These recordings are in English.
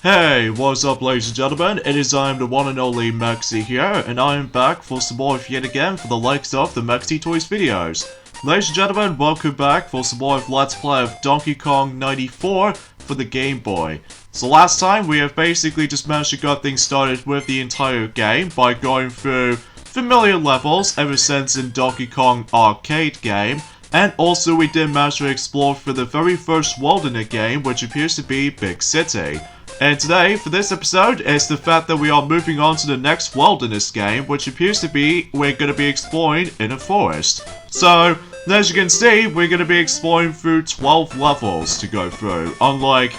Hey, what's up ladies and gentlemen, it is I am the one and only Maxi here, and I am back for some more yet again for the likes of the Maxi Toys videos. Ladies and gentlemen, welcome back for some more of Let's Play of Donkey Kong 94 for the Game Boy. So last time we have basically just managed to get things started with the entire game by going through familiar levels ever since in Donkey Kong arcade game. And also we did manage to explore for the very first world in the game, which appears to be Big City. And today, for this episode, is the fact that we are moving on to the next world in this game, which appears to be we're going to be exploring in a forest. So, as you can see, we're going to be exploring through 12 levels to go through, unlike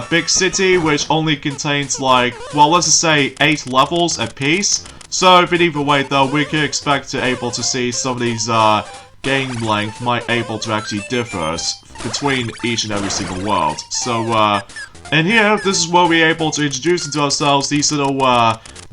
Big City, which only contains like, well, let's just say 8 levels a piece. So, but either way though, we can expect to able to see some of these game length might able to actually differ between each and every single world. So, and here, this is where we're able to introduce into ourselves these little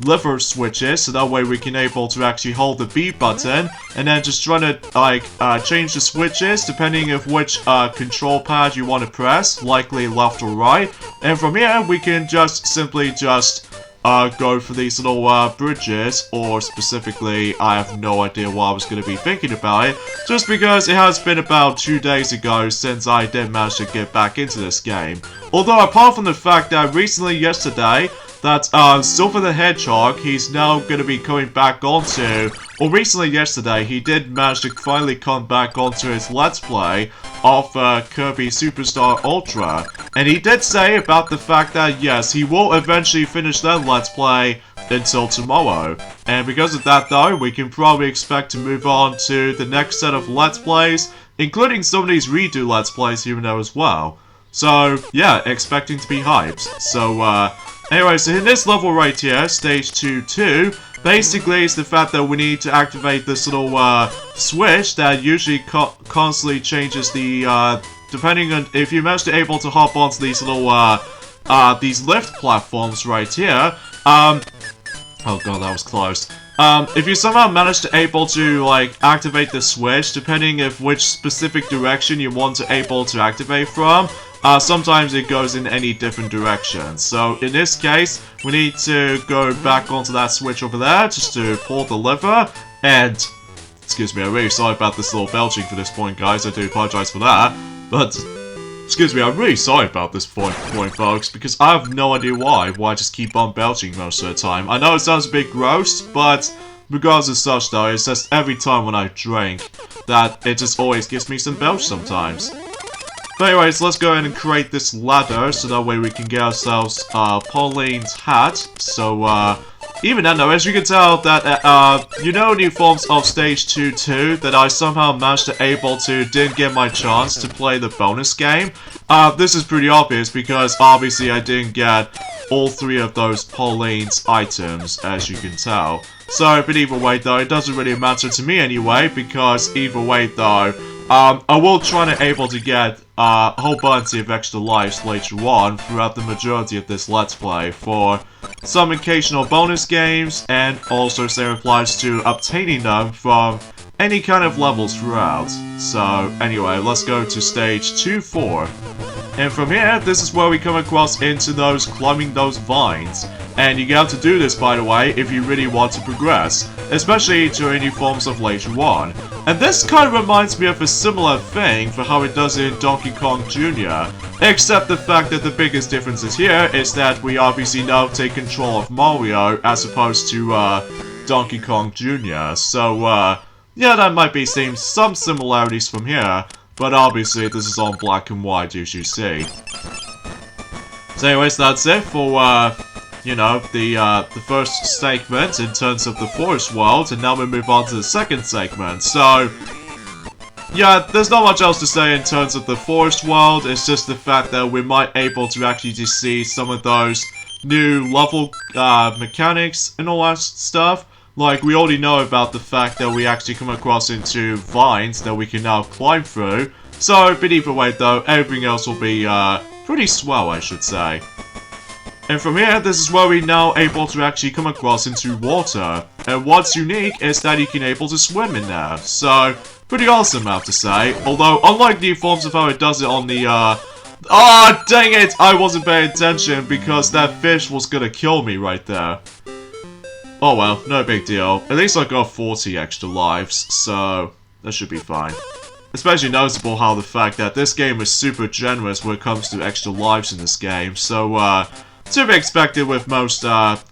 lever switches, so that way we can able to actually hold the B button, and then just try to like change the switches depending of which control pad you want to press, likely left or right. And from here, we can just simply just go for these little bridges, or specifically, I have no idea what I was going to be thinking about it, just because it has been about 2 days ago since I did manage to get back into this game. Although, apart from the fact that recently yesterday, that Silver the Hedgehog, he's now going to be coming back onto, or recently yesterday, he did manage to finally come back onto his Let's Play of Kirby Superstar Ultra. And he did say about the fact that, yes, he will eventually finish that Let's Play until tomorrow. And because of that, though, we can probably expect to move on to the next set of Let's Plays, including some of these redo Let's Plays here and there as well. So, yeah, expecting to be hyped. So, anyway, so in this level right here, Stage 2-2, basically it's the fact that we need to activate this little switch that usually constantly changes the, depending on if you manage to able to hop onto these little, these lift platforms right here. Oh god, that was close. If you somehow manage to able to, like, activate the switch, depending of which specific direction you want to able to activate from, sometimes it goes in any different direction. So, in this case, we need to go back onto that switch over there, just to pull the lever, and... Excuse me, I'm really sorry about this little belching for this point, guys, I do apologize for that, but... Excuse me, I'm really sorry about this point, folks, because I have no idea why I just keep on belching most of the time. I know it sounds a bit gross, but regardless of such though, it's just every time when I drink, that it just always gives me some belch sometimes. But anyways, let's go ahead and create this ladder, so that way we can get ourselves Pauline's hat. So, even then though, as you can tell that, you know, new forms of Stage 2-2, that I somehow managed to didn't get my chance to play the bonus game. This is pretty obvious, because obviously I didn't get all 3 of those Pauline's items, as you can tell. So, but either way though, it doesn't really matter to me anyway, because either way though, I will try to able to get a whole bunch of extra lives later on throughout the majority of this Let's Play for some occasional bonus games, and also same applies to obtaining them from any kind of levels throughout. So anyway, let's go to stage 2-4. And from here, this is where we come across into those climbing those vines. And you have to do this, by the way, if you really want to progress, especially during new forms of later on. And this kind of reminds me of a similar thing for how it does in Donkey Kong Jr. Except the fact that the biggest difference is here is that we obviously now take control of Mario as opposed to Donkey Kong Jr. So yeah, that might be some similarities from here, but obviously this is all black and white as you see. So anyways, that's it for you know, the first segment in terms of the forest world, and now we move on to the second segment. So, yeah, there's not much else to say in terms of the forest world. It's just the fact that we might able to actually just see some of those new level mechanics and all that stuff. Like, we already know about the fact that we actually come across into vines that we can now climb through. So, but either way though, everything else will be pretty swell, I should say. And from here, this is where we're now able to actually come across into water. And what's unique is that you can able to swim in there. So, pretty awesome, I have to say. Although, unlike the forms of how it does it on the Oh, dang it! I wasn't paying attention because that fish was gonna kill me right there. Oh well, no big deal. At least I got 40 extra lives, so that should be fine. Especially noticeable how the fact that this game is super generous when it comes to extra lives in this game, so to be expected with most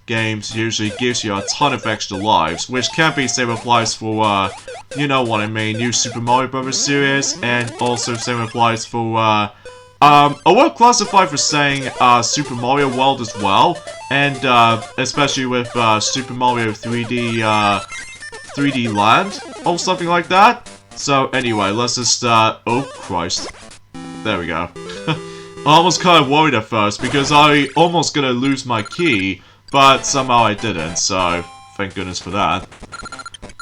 games usually gives you a ton of extra lives, which can be same applies for, you know what I mean, New Super Mario Bros. Series, and also same applies for, I would classify for saying Super Mario World as well, and especially with Super Mario 3D, 3D Land, or something like that. So anyway, let's just, oh Christ. There we go. I was kind of worried at first, because I almost gonna lose my key, but somehow I didn't, so thank goodness for that.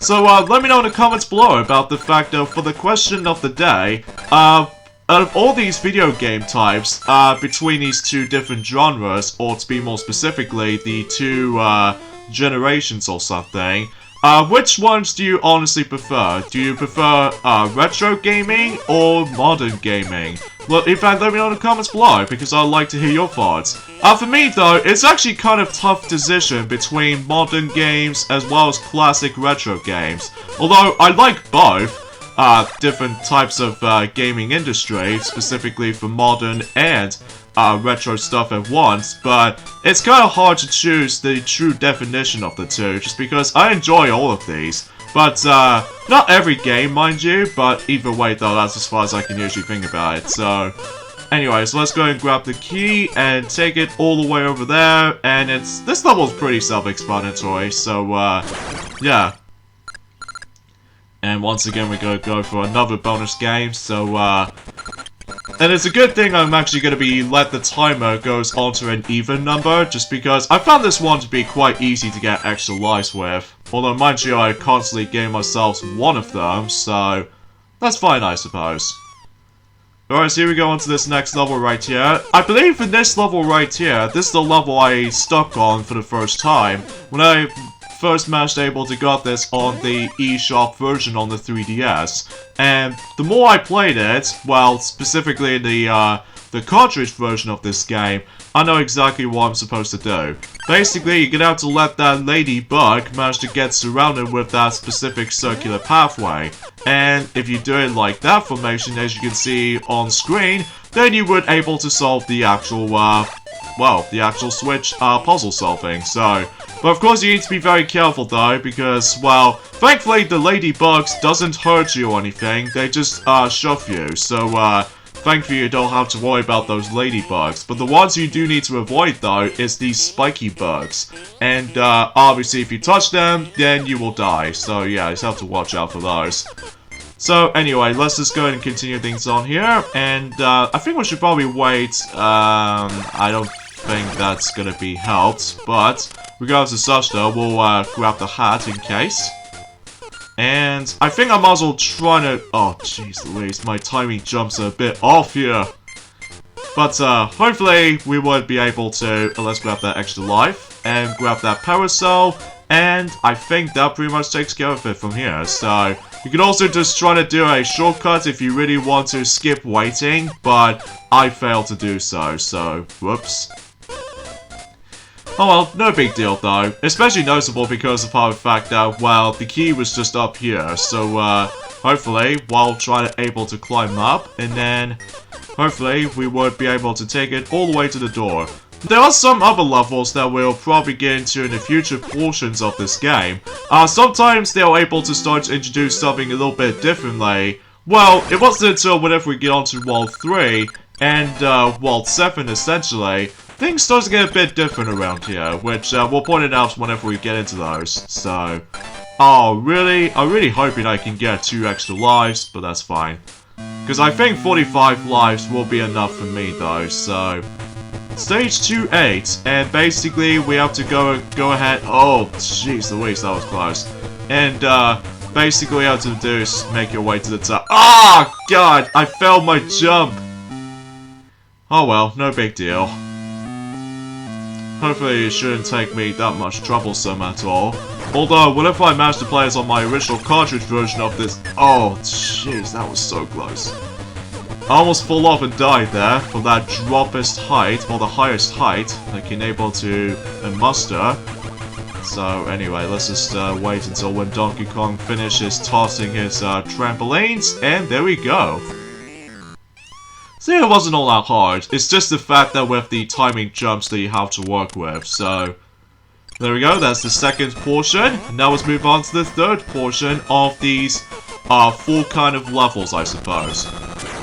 So, let me know in the comments below about the fact that for the question of the day, out of all these video game types, between these two different genres, or to be more specifically, the two, generations or something, which ones do you honestly prefer? Do you prefer, retro gaming or modern gaming? Well, in fact, let me know in the comments below, because I'd like to hear your thoughts. For me, though, it's actually kind of tough decision between modern games as well as classic retro games. Although, I like both, different types of, gaming industry, specifically for modern and, retro stuff at once, but it's kind of hard to choose the true definition of the two, just because I enjoy all of these. But, not every game, mind you, but either way though, that's as far as I can usually think about it, so... Anyways, let's go and grab the key and take it all the way over there, and this level's pretty self-explanatory, so, yeah. And once again, we're gonna go for another bonus game, so, and it's a good thing I'm actually going to be let the timer goes onto an even number, just because I found this one to be quite easy to get extra lives with. Although, mind you, I constantly gave myself one of them, so that's fine, I suppose. Alright, so here we go on to this next level right here. I believe in this level right here, this is the level I stuck on for the first time. When I first managed able to got this on the eShop version on the 3DS, and the more I played it, well, specifically the cartridge version of this game, I know exactly what I'm supposed to do. Basically, you're gonna have to let that ladybug manage to get surrounded with that specific circular pathway, and if you do it like that formation, as you can see on screen, then you would able to solve the actual, well, the actual Switch puzzle solving, so... But of course you need to be very careful though, because, well, thankfully the ladybugs doesn't hurt you or anything, they just, shove you, so, thankfully you don't have to worry about those ladybugs. But the ones you do need to avoid though, is these spiky bugs. And, obviously if you touch them, then you will die, so yeah, you just have to watch out for those. So anyway, let's just go ahead and continue things on here, and, I think we should probably wait, I don't think that's gonna be helped, but... Regardless of such though, we'll grab the hat in case. And I think I might as well try to... Oh, jeez Louise, my timing jumps are a bit off here. But hopefully we would be able to... let's grab that extra life, and grab that power cell, and I think that pretty much takes care of it from here. So, you can also just try to do a shortcut if you really want to skip waiting, but I failed to do so, whoops. Oh well, no big deal though, especially noticeable because of the fact that, well, the key was just up here, so hopefully, while trying to able to climb up, and then hopefully we would be able to take it all the way to the door. There are some other levels that we'll probably get into in the future portions of this game. Sometimes they're able to start to introduce something a little bit differently. Well, it wasn't until whenever we get onto World 3 and World 7 essentially, things start to get a bit different around here, which we'll point it out whenever we get into those, so... Oh, really? I'm really hoping I can get 2 extra lives, but that's fine. Because I think 45 lives will be enough for me though, so... Stage 2-8, and basically we have to go ahead... Oh, jeez Louise, that was close. And, basically all you have to do is make your way to the top. Ah, oh, God! I failed my jump! Oh well, no big deal. Hopefully it shouldn't take me that much troublesome at all. Although, what if I managed to play this on my original cartridge version of this? Oh, jeez, that was so close. I almost fell off and died there from that droppest height, or the highest height I can able to muster. So anyway, let's just wait until when Donkey Kong finishes tossing his trampolines, and there we go. See, it wasn't all that hard. It's just the fact that with the timing jumps that you have to work with, so... There we go, that's the second portion. Now let's move on to the third portion of these 4 kind of levels, I suppose.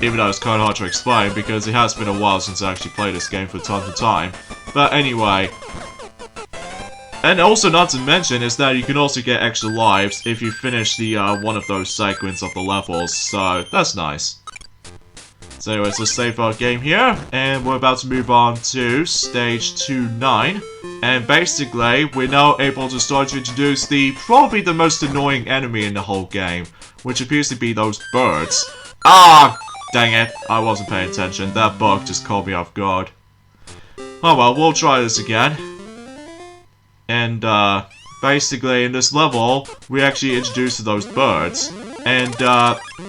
Even though it's kind of hard to explain, because it has been a while since I actually played this game for tons of time. But anyway... And also not to mention is that you can also get extra lives if you finish the one of those segments of the levels, so that's nice. So anyways, let's save our game here, and we're about to move on to stage 2-9. And basically, we're now able to start to introduce probably the most annoying enemy in the whole game, which appears to be those birds. Ah! Dang it, I wasn't paying attention. That bug just caught me off guard. Oh well, we'll try this again. And, basically, in this level, we actually introduce those birds. And,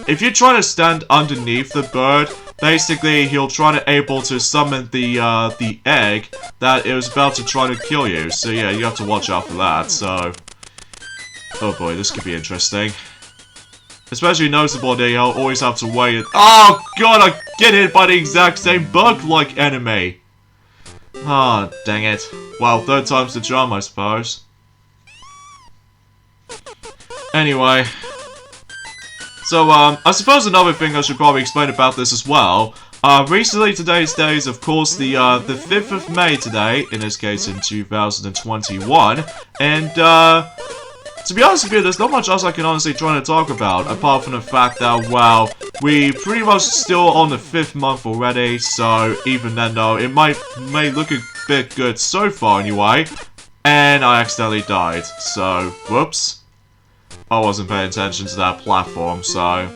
if you try to stand underneath the bird, basically, he'll try to able to summon the egg that it was about to try to kill you. So yeah, you have to watch out for that, so... Oh boy, this could be interesting. Especially noticeable that you'll always have to wait. Oh god, I get hit by the exact same bug-like enemy! Ah, dang it. Well, third time's the charm, I suppose. Anyway. So, I suppose another thing I should probably explain about this as well. Recently, today's day is, of course, the 5th of May today, in this case in 2021, and, to be honest with you, there's not much else I can honestly try to talk about, apart from the fact that, well, we pretty much still on the 5th month already, so even then though, it may look a bit good so far anyway, and I accidentally died, so, whoops. I wasn't paying attention to that platform, so...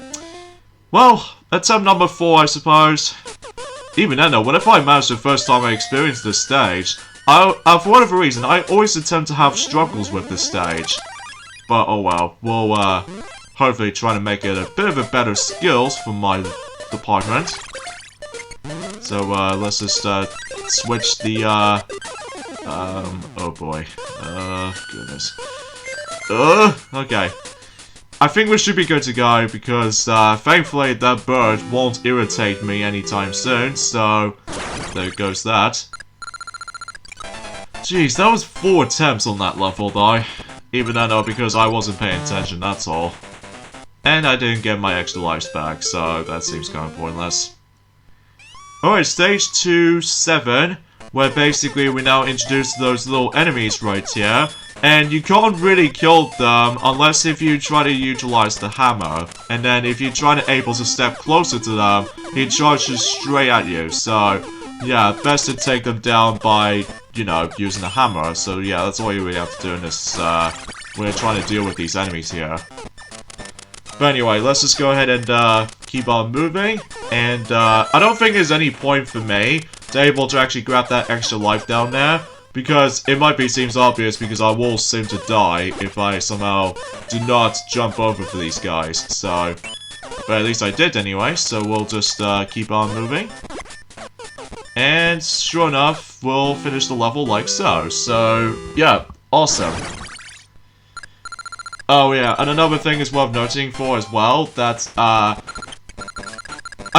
Well, attempt number 4, I suppose. Even then though, whenever I managed the first time I experienced this stage, for whatever reason, I always attempt to have struggles with this stage. But oh well, we'll hopefully try to make it a bit of a better skills for my department. So let's just switch the oh boy. Goodness. Okay. I think we should be good to go because thankfully that bird won't irritate me anytime soon, so there goes that. Jeez, that was 4 attempts on that level though. Even though because I wasn't paying attention, that's all. And I didn't get my extra lives back, so that seems kind of pointless. Alright, stage 2-7, where basically we now introduce those little enemies right here. And you can't really kill them unless if you try to utilize the hammer. And then if you try to able to step closer to them, he charges straight at you. So, yeah, best to take them down by, you know, using the hammer. So yeah, that's all you really have to do in this, when you're trying to deal with these enemies here. But anyway, let's just go ahead and, keep on moving. And, I don't think there's any point for me to able to actually grab that extra life down there. Because it might seems obvious because I will seem to die if I somehow do not jump over for these guys. So, but at least I did anyway, so we'll just keep on moving. And sure enough, we'll finish the level like so. So, yeah, awesome. Oh yeah, and another thing is worth noting for as well, that, I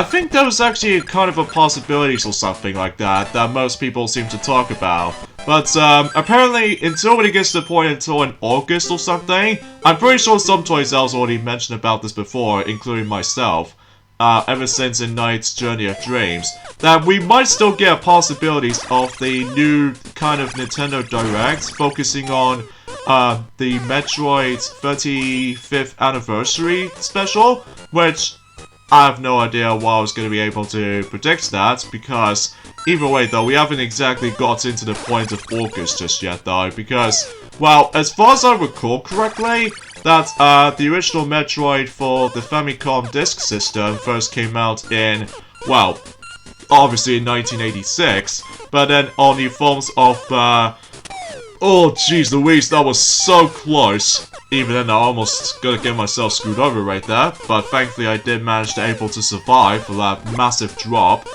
think there was actually kind of a possibilities or something like that most people seem to talk about. But, apparently, until when it gets to the point until in August or something, I'm pretty sure some Toys L's already mentioned about this before, including myself, ever since in Knight's Journey of Dreams, that we might still get possibilities of the new kind of Nintendo Direct, focusing on, the Metroid 35th Anniversary Special, which I have no idea why I was going to be able to predict that, because either way though, we haven't exactly got into the point of August just yet though, because, well, as far as I recall correctly, that the original Metroid for the Famicom Disk System first came out in, well, obviously in 1986, but then on the forms of, oh jeez Louise, that was so close. Even then, I almost gonna get myself screwed over right there, but thankfully I did manage to able to survive for that massive drop.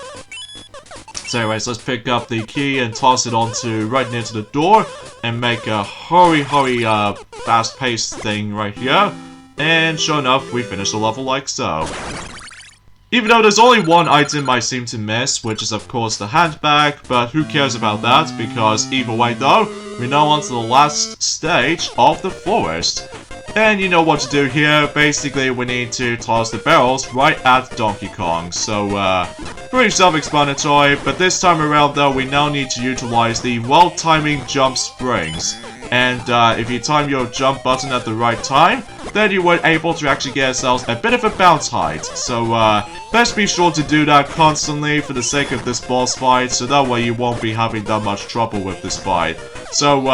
So anyways, let's pick up the key and toss it onto right near to the door, and make a hurry, fast-paced thing right here. And sure enough, we finish the level like so. Even though there's only one item I seem to miss, which is of course the handbag, but who cares about that, because either way though, we're now on to the last stage of the forest. And you know what to do here, basically we need to toss the barrels right at Donkey Kong, so pretty self-explanatory, but this time around though we now need to utilize the well-timing jump springs. And if you time your jump button at the right time, then you were able to actually get yourselves a bit of a bounce height. So best be sure to do that constantly for the sake of this boss fight, so that way you won't be having that much trouble with this fight. So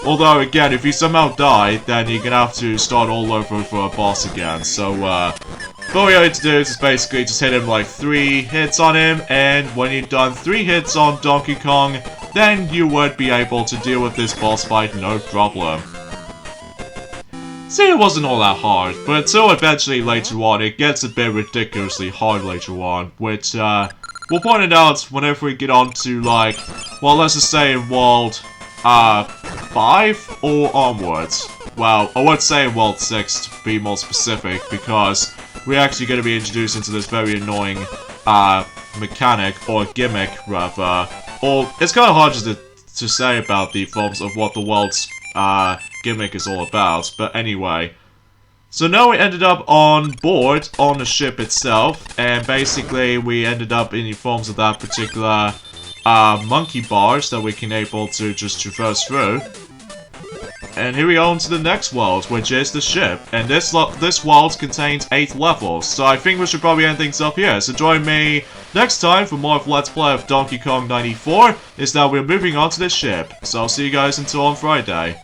although again, if you somehow die, then you're gonna have to start all over for a boss again. So all you need to do is just basically just hit him like 3 hits on him, and when you've done 3 hits on Donkey Kong, then you would be able to deal with this boss fight no problem. See, it wasn't all that hard, but until eventually later on it gets a bit ridiculously hard later on, which we'll point it out whenever we get on to like, well, let's just say in World 5 or onwards. Well, I would say in World 6 to be more specific, because we're actually going to be introduced into this very annoying mechanic, or gimmick rather. Or, it's kind of hard to say about the forms of what the world's gimmick is all about, but anyway. So now we ended up on board, on the ship itself, and basically we ended up in the forms of that particular monkey bars that we can able to just traverse through. And here we are on to the next world, which is the ship. And this world contains 8 levels, so I think we should probably end things up here. So join me next time for more of Let's Play of Donkey Kong 94, is that we're moving on to the ship. So I'll see you guys until on Friday.